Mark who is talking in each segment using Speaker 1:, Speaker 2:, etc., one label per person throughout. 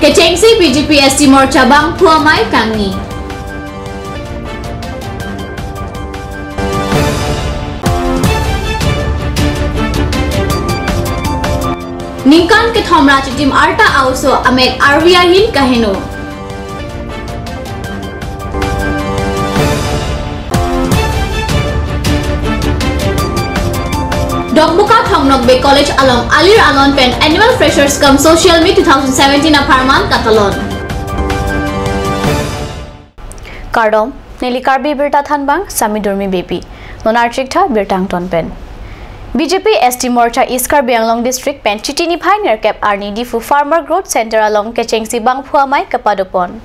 Speaker 1: Kecengsi BJP ST Morcha Bang Puamai Kangni. Ningkan ke thomra tim Arta Auso Amek Arviahin Kaheno. Dokbuka Thongnok Bay College along Alir Alon Pen Annual Freshers Come Social Meet 2017 Aparman Katalon.
Speaker 2: Kardom Nilikarbi Birta Thanbang Sami Durmi Baby Nonarchikta Birtang Ton Pen BJP ST Morcha East Karbi Anglong District Pen Chitini Pioneer Cap Arni Difu Farmer Growth Center along Kechengsi Bang Phuamai Kapadopon.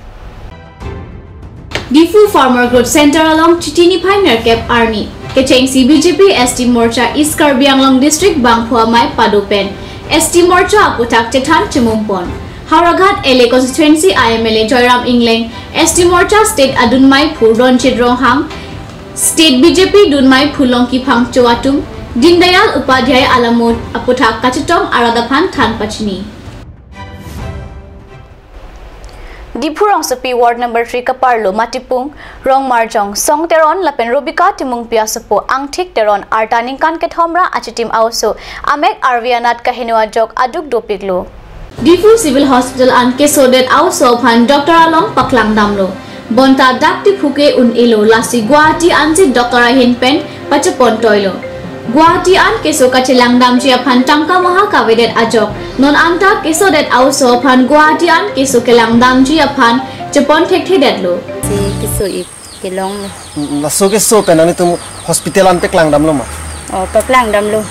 Speaker 1: Difu Farmer Growth Center along Chitini Pioneer Cap Arni Kechengsi BJP ST Morcha East Karbi Anglong District Bang Phuamai Padopen ST Morcha Aputak Tetan Chimumpon Hauraghat LA Constituency IMLA Joyram Ingling ST Morcha State Adunmai Phuron Chidrongham State BJP Dunmai Phulongki Phang Chowatum Dindayal Upadhyay Alamut Aputak Kachetong Aradapan Thanpachini.
Speaker 2: Dipurong Sapi Ward Number 3 Kaparlo Matipung Rong Marjong Song Teron Lapen Rubika Timung Piasapo Angtik Teron Artaningkan Kethomra Achitim Auso Amek Arvianat Kahinua Jok Aduk Dopiglo.
Speaker 1: Difu Civil Hospital an Kesodet Auso Pan Dr. Along Paklang Damlo Bonta Dakti Phuke Un Ilo Lasi Guwahati Ansi Dr. Ahin Pen Pachapon Toilo Guwahati an Keso Kachilang Damjia Pan Tangka Maha Kavedet Ajok Non Anta Kesodet Auso Pan Guwahati an Keso Kelang Damjia Pan Chapon Thekthedet Lo.
Speaker 3: Si Keso Kelong
Speaker 4: Laso Keso Penang itu hospital an Paklang Damlo ma.
Speaker 3: Oh Paklang Damlo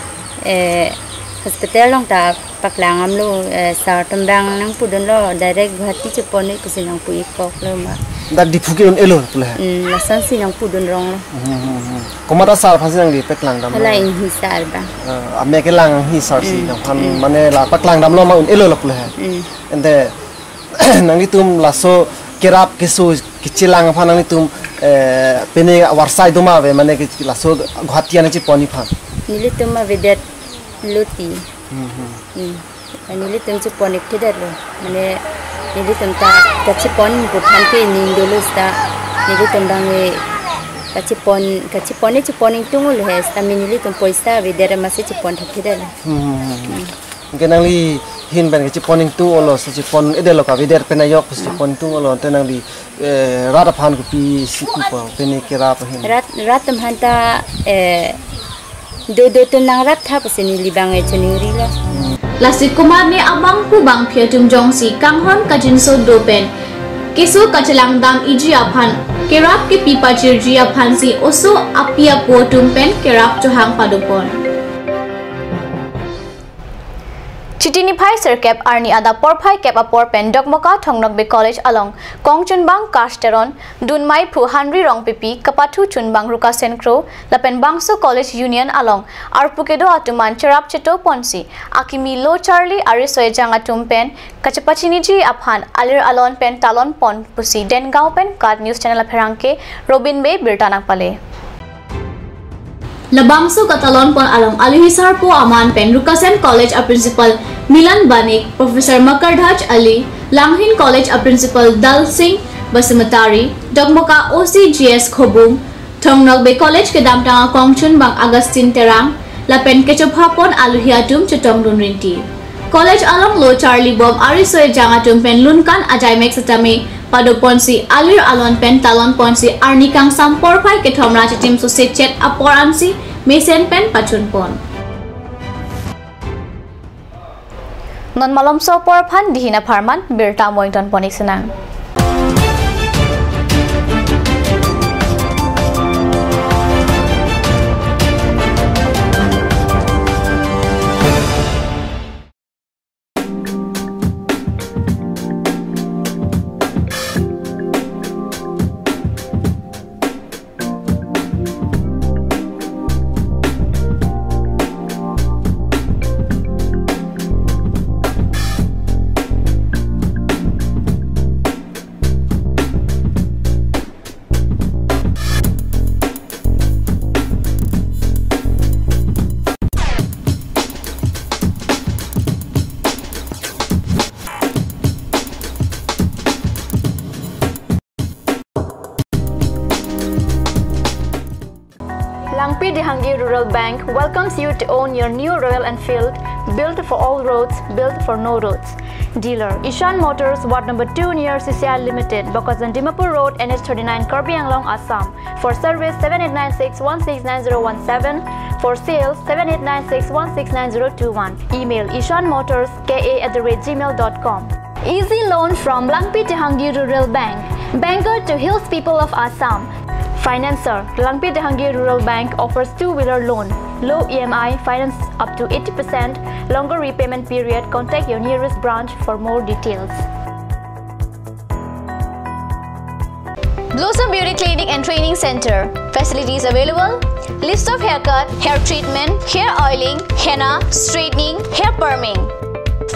Speaker 3: hospital long ta Paklang amlo sa tembang nang pudon lo direct Guwahati Chapon ni kusinang pui kok lo ma.
Speaker 4: Dak di Phuket un elo pula.
Speaker 3: Lasan sinang pudon rong lo.
Speaker 4: Komata sar phansi nang di Paklang Damlo.
Speaker 3: Lain hisar ba.
Speaker 4: Ame kelang hisar si nang phan mane la Paklang Damlo ma un elo pula. Ente nang itum laso kerap keso kichilang phan nang itum pene warsai doma ve mane laso Guwahati an chi poni phan.
Speaker 3: Nilitum ma vedet luti. Nilitum chi ponik thedet lo. Mane Nilitum ta kachipon bukan ke nindulus ta nilitum dange kachipon ni chiponing tungul he stami nilitum poisa vedera masih chipon thakidel.
Speaker 4: Mungkin nangli hin ben kachiponing tu olo chipon edelo ka veder penayok chipon tu olo tenang di rata phan ku pi siku pa pene kera pa hin.
Speaker 3: Ratam hanta do tunang rat tha pasini libang e chuningri la.
Speaker 1: Lasit Kumar ne abang pu bang phiatum jongsi kanghon kajinso dopen keso kachalang dam iji aphan kerap ke pipa chirji aphan si oso apia potum pen kerap johang padupon
Speaker 2: Chitini Phai Sir Cap Arni Ada Porphai Cap Apor Pen Dokmoka Thongnok Bay College along Kongchunbang Kashtaron Dunmai Phu Hanri Rong Pipi Kapathu Chunbang Ruka Senkro Lapen Bangso College Union along Arpukedo Atuman Cherap Cheto Ponsi Akimi Lo Charlie Arisoe Jangatum Pen Kachapachiniji Aphan Alir Alon Pen Talon Pon Pusi Dengao Pen Card News Channel Apherangke Robin Bay Birtanak Pale
Speaker 1: Labangso Katalon pon along Alihisar po aman pen Rukasen College a Principal Milan Banik, Professor Makardhaj Ali, Langhin College a Principal Dal Singh Basumatari, Dokmoka OCGS Khobung, Thongnok Bay College ke Damtanga Kongchun Bang Agustin Terang, Lapen Kechopapon Aluhiatum Chutong Dunrinti. College along Lo Charlie Bob Arisoe Jangatum pen Lunkan Ajaimek Satame Pado Ponsi Alir Alon Pen Talon Ponsi Arnikang Sampor Pai ke Thomra Chitim Susechet Apor Ansi Mesen Pen Pachun Pon
Speaker 2: Non Malom So Por Phan Dihina Pharman Birta Moington Ponik Senang Dehangi Rural Bank welcomes you to own your new Royal Enfield, built for all roads, built for no roads. Dealer Ishan Motors, Ward number 2 near CCI Limited, Bokazan Dimapur Road, NH39, Karbi Anglong, Assam. For service 7896169017. For sales 7896169021. Email ishanmotors.ka@gmail.com. Easy loan from Langpi Dehangi Rural Bank, banker to Hills people of Assam. Financer, Langpi Dehangi Rural Bank offers two-wheeler loan, low EMI, finance up to 80%, longer repayment period. Contact your nearest branch for more details. Blossom Beauty Clinic and Training Center. Facilities available. List of haircut, hair treatment, hair oiling, henna, straightening, hair perming.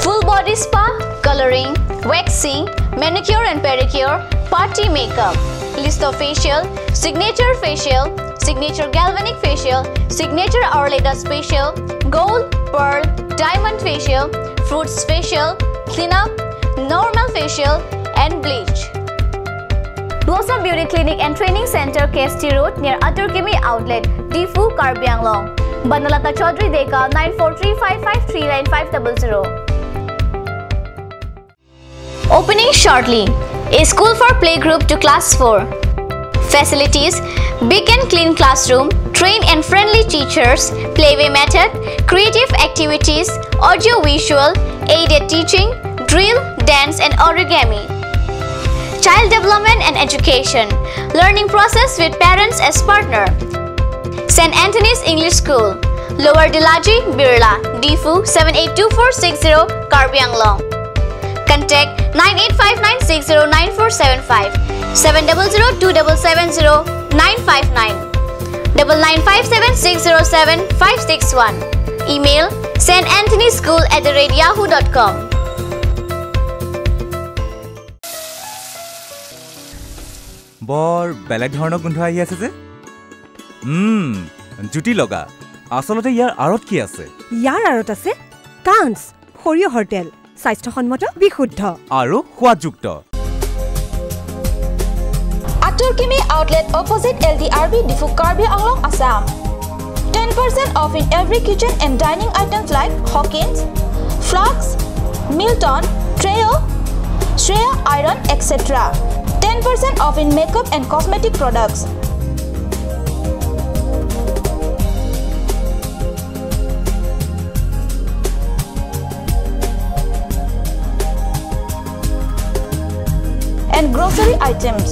Speaker 2: Full body spa, coloring, waxing, manicure and pedicure, party makeup. List of facial, signature galvanic facial, signature Aurelatus facial, gold, pearl, diamond facial, fruits facial, cleanup, normal facial, and bleach. Blossom Beauty Clinic and Training Center, KST Road near Aturkimi Outlet, Difu, Karbi Anglong. Banalata Chaudhary Deka 9435539500. Opening shortly. A school for playgroup to class 4. Facilities: big and clean classroom, trained and friendly teachers, playway method, creative activities, audio-visual, aided teaching, drill, dance and origami. Child development and education, learning process with parents as partner. St. Anthony's English School, Lower Dilaji, Birla, Difu 782460, Karbi Anglong. Contact 9859609475, 70027709599, 99576075561. Email santanthonyschool@yahoo.com.
Speaker 5: বৰ বেলেগ ধৰণৰ গোন্ধ আহি আছে যে জুটি লগা আসলতে ইয়াৰ আৰত কি আছে
Speaker 6: ইয়াৰ আৰত আছে কাঞ্চ সৰিয়হৰ তেল স্বাস্থ্যসন্মত বিশুদ্ধ
Speaker 5: আৰু সোৱাদযুক্ত
Speaker 7: Aturkimi Outlet opposite LDRB Difu Karbi Anglong Assam. 10% off in every kitchen and dining items like Hawkins, Flax, Milton, Treo, Shreya Iron, etc. 10% off in makeup and cosmetic products. And grocery items.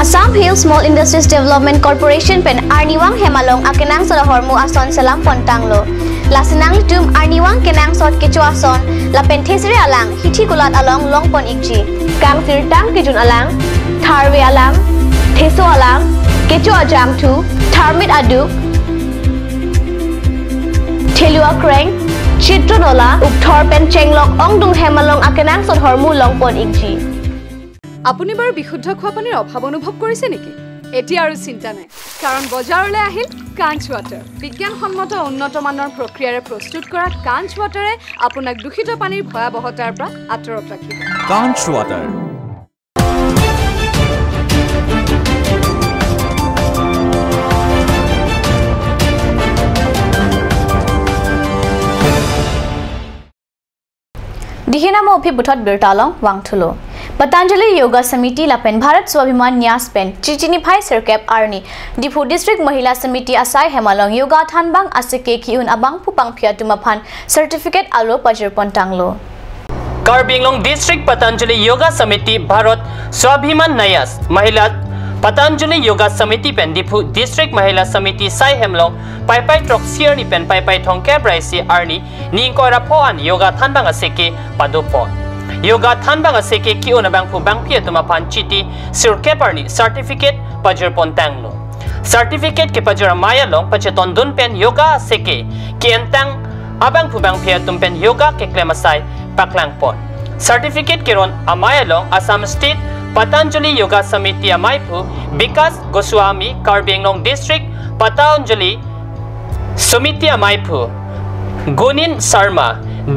Speaker 2: Assam Hills Small Industries Development Corporation pen Arniwang Hemalong akenang sa hormu ason salam pontanglo. Lasinang tum Arniwang kenang sot kecuason la penthesri alang hithi kulat along longpon ikji. Kang sirtang kijun alang, tharwe alang, theso alang, kecu ajam tu, tharmit aduk, thelua kreng, chitronola, ukthor pen chenglok ongdung Hemalong akenang sot hormu longpon ikji.
Speaker 8: আপুনি বাৰু বিশুদ্ধ খোৱা পানীৰ অভাৱ অনুভৱ কৰিছে নেকি এটি আৰু চিন্তা নাই কাৰণ বজাৰলৈ আহিল কাঞ্চ ৱাটাৰ বিজ্ঞানসন্মত উন্নত মানৰ প্ৰক্ৰিয়াৰে প্ৰস্তুত কৰা কাঞ্চ ৱাটাৰে আপোনাক দূষিত পানীৰ ভয়াবহতাৰ পৰা আঁতৰত ৰাখিব
Speaker 5: কাঞ্চ water
Speaker 2: Dihinamo Pibutot Birtalong, Wangtulo. Patanjali Yoga Samiti Lapen Bharat Swabhiman Nyas Pen Chichiniphai Sirkep Arni Difu District Mahila Samiti Asai Hemalong Yoga Thanbang Asike Kiun Abang Pupang Phiatumaphan Certificate Alo Pajirpon Tanglo
Speaker 9: Karbi Anglong District Patanjali Yoga Samiti Bharat Swabhiman Nyas Mahila Patanjali Yoga Samiti Pen Difu District Mahila Samiti Sai Hemlong Pai Pai Trok Sierni Pen Pai Pai Thongke Braisi Arni Ningkora Poan Yoga Thanbang Asike Padupon Yoga Thanbang Aseke Kiuna Bang Pu Bang Phiatumaphan Chiti Sirkeparni Certificate Pajirpon Tanglo Certificate ke Pajira Maya Long Pacheton Dun Pen Yoga Aseke Kientang Abang Pu Bang Phiatum Pen Yoga ke Klemasai Paklangpon certificate kiron amai along Assam State Patanjali Yoga Samiti amaipu Vikas Goswami Karbi Anglong District Patanjali Samiti amaipu Gunin Sarma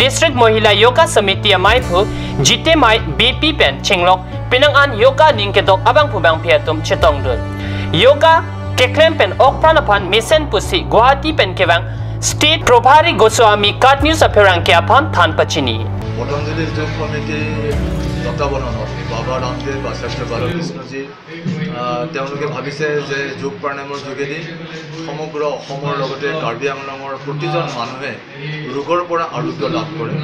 Speaker 9: District Mohila Yoga Samiti amaipu Jite Mai BP Pen Chinglok Pinangan Yoga Ningkedok Abang Pubang Piatum Chitongdul Yoga Keklem Pen Okpranapan Mission Pusi Guwahati Pen Kevang State Probhari Goswami Kat News Appearance Keapan Than Pachini
Speaker 10: Patanjali Yoga Committee তত্ত্বাৱধানত বাবা ৰামদেৱ আচাৰ্য বালকৃষ্ণজী তেওঁলোকে ভাবিছে যে যোগ প্ৰাণায়ামৰ যোগেদি সমগ্ৰ অসমৰ লগতে কাৰ্বি আংলঙৰ প্ৰতিজন মানুহে ৰোগৰ পৰা আৰোগ্য লাভ কৰে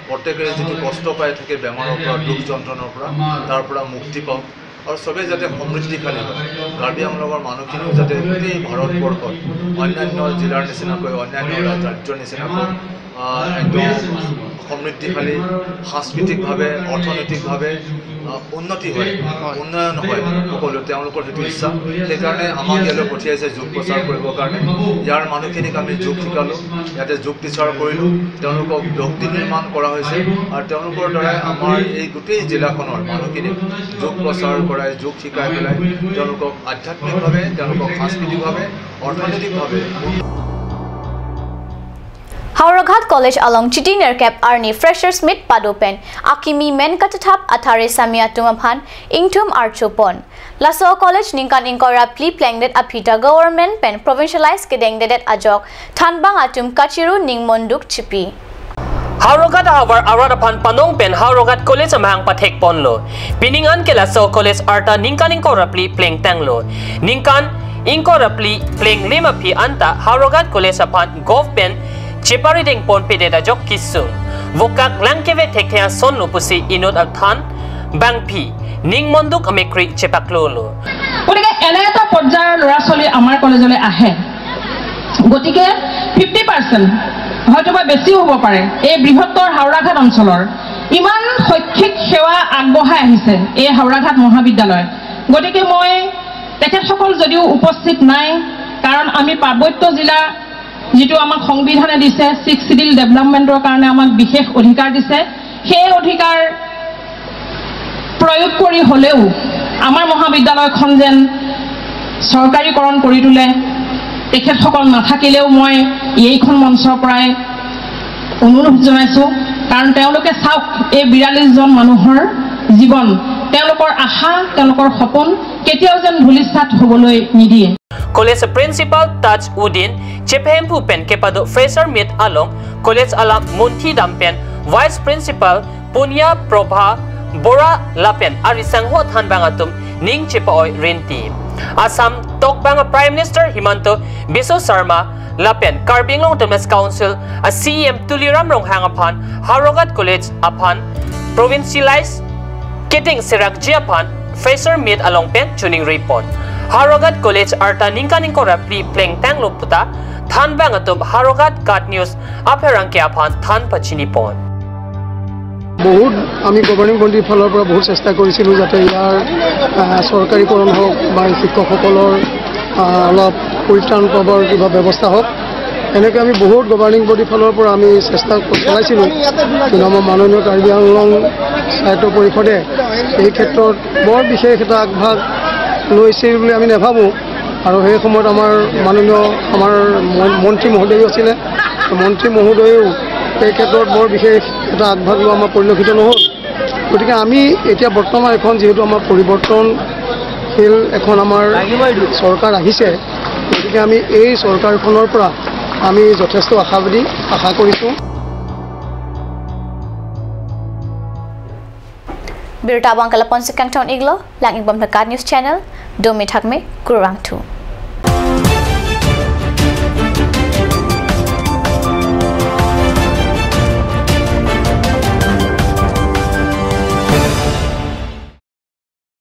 Speaker 10: প্ৰত্যেকে যিটো কষ্ট পাই থাকে বেমাৰৰ পৰা দুখ যন্ত্ৰণাৰ পৰা তাৰ পৰা মুক্তি পাওক আৰু সবে যাতে সমৃদ্ধিশালী হয় কাৰ্বি আংলঙৰ মানুহখিনিও যাতে গোটেই ভাৰতবৰ্ষত অন্যান্য জিলাৰ নিচিনাকৈ অন্যান্য ৰাজ্যৰ নিচিনাকৈ একদম সমৃদ্ধিশালী সাংস্কৃতিকভাৱে অৰ্থনৈতিকভাৱে উন্নতি হয় উন্নয়ন হয় সকলো তেওঁলোকৰ সেইটো ইচ্ছা সেইকাৰণে আমাক ইয়ালৈ পঠিয়াইছে যোগ প্ৰচাৰ কৰিবৰ কাৰণে ইয়াৰ মানুহখিনিক আমি যোগ শিকালোঁ ইয়াতে যোগ টিচাৰ কৰিলোঁ তেওঁলোকক ভক্তি নিৰ্মাণ কৰা হৈছে আৰু তেওঁলোকৰ দ্বাৰাই আমাৰ এই গোটেই জিলাখনৰ মানুহখিনিক যোগ প্ৰচাৰ কৰাই যোগ শিকাই পেলাই তেওঁলোকক আধ্যাত্মিকভাৱে তেওঁলোকক সাংস্কৃতিকভাৱে অৰ্থনৈতিকভাৱে
Speaker 2: Hauraghat College along Chiti Nerkep Arni Freshers Meet Padopen Akimi Men Katathap Athare Samia Tumaphan Ingtum Archopon Laso College Ninkan Inkora Pli Plangdet Apita Government Pen Provincialized Kedeng Dedet Ajok Thanbang Atum Kachiru Ningmonduk Chipi
Speaker 9: Hauraghat Awar Aradapan Panong Pen Hauraghat College Amhang Pathek Ponlo Piningan ke Laso College Arta Ninkan Inkora Pli Plang Tanglo Ninkan Inkora Pli Plang Lima Pi Anta Hauraghat College Apan Golf Pen Chipari ding pon pede da jok kisung vokak langkeve tekya son lupusi inot athan bangpi ning monduk amekri chepaklolo
Speaker 11: গতিকে এনে এটা পৰ্যায়ৰ ল'ৰা ছোৱালী আমাৰ কলেজলৈ আহে গতিকে 50% হয়তো বা বেছি হ'ব পাৰে এই বৃহত্তৰ হাওৰাঘাট অঞ্চলৰ ইমান শৈক্ষিক সেৱা আগবঢ়াই আহিছে এই হাওৰাঘাট মহাবিদ্যালয় গতিকে মই তেখেতসকল যদিও উপস্থিত নাই কাৰণ আমি পাৰ্বত্য জিলা যেটো আমাক সংবিধানে দিছে 6 শিডিউল ডেভেলপমেন্টৰ কাৰণে আমাক বিশেষ অধিকাৰ দিছে সেই অধিকাৰ প্ৰয়োগ কৰি হলেও আমাৰ মহাবিদ্যালয়খন যেন চৰকাৰীকৰণ কৰি তুলে তেখেতসকল নাথাকিলেও মই এইখন মঞ্চৰ পৰাই অনুৰোধ জনাইছো কাৰণ তেওঁলোকে চাওক এই 42 জন মানুহৰ জীৱন তেওঁলোকৰ আশা তেওঁলোকৰ সপোন কেতিয়াও যেন ধুলিসাৎ হ'বলৈ নিদিয়ে
Speaker 9: College Principal Taj Udin Chepempu Pen Kepado Fraser Meet Along College Alam Munthi Dampen Vice Principal Punya Prabha Bora Lapen Arisang Ho Thanbangatum Ning Chepaoi Rinti Assam Tokbanga Prime Minister Himanto Biso Sarma Lapen Karbinglong Thomas Council a CM Tuliram Ronghang upon Hauraghat College upon Provincialized Kiting Sirak Japan Fraser Meet Along Pen Tuning Report Hauraghat College Arta Ninkan Inkora Pli Pleng Tang Loputa Thanbang Atum Hauraghat Kat News Apherang Keapan Than Pachini Pon
Speaker 12: বহুত আমি governing বডিৰ ফালৰ পৰা বহুত চেষ্টা কৰিছিলোঁ যাতে ইয়াৰ চৰকাৰীকৰণ হওক বা শিক্ষকসকলৰ অলপ পৰিত্ৰাণ পাবৰ কিবা ব্যৱস্থা হওক এনেকৈ আমি বহুত গভৰ্নিং বডিৰ ফালৰ পৰা আমি চেষ্টা চলাইছিলোঁ কিন্তু আমাৰ মাননীয় কাৰ্বি আংলং সাহিত্য পৰিষদে এই ক্ষেত্ৰত বৰ বিশেষ এটা আগভাগ লৈছিল বুলি আমি নাভাবোঁ আৰু সেই সময়ত আমাৰ মাননীয় আমাৰ মন্ত্ৰী মহোদয় আছিলে মন্ত্ৰী মহোদয়েও এই ক্ষেত্ৰত বৰ বিশেষ এটা আগভাগ লোৱা আমাৰ পৰিলক্ষিত নহ'ল গতিকে আমি এতিয়া বৰ্তমান এখন যিহেতু আমাৰ পৰিৱৰ্তনশীল এখন আমাৰ চৰকাৰ আহিছে গতিকে আমি এই চৰকাৰখনৰ পৰা আমি যথেষ্ট আশাবাদী আশা কৰিছোঁ
Speaker 2: Birta Bangkala Ponsikang Town Iglo Lang Igbam Kat News Channel Domi Thakme Kurang 2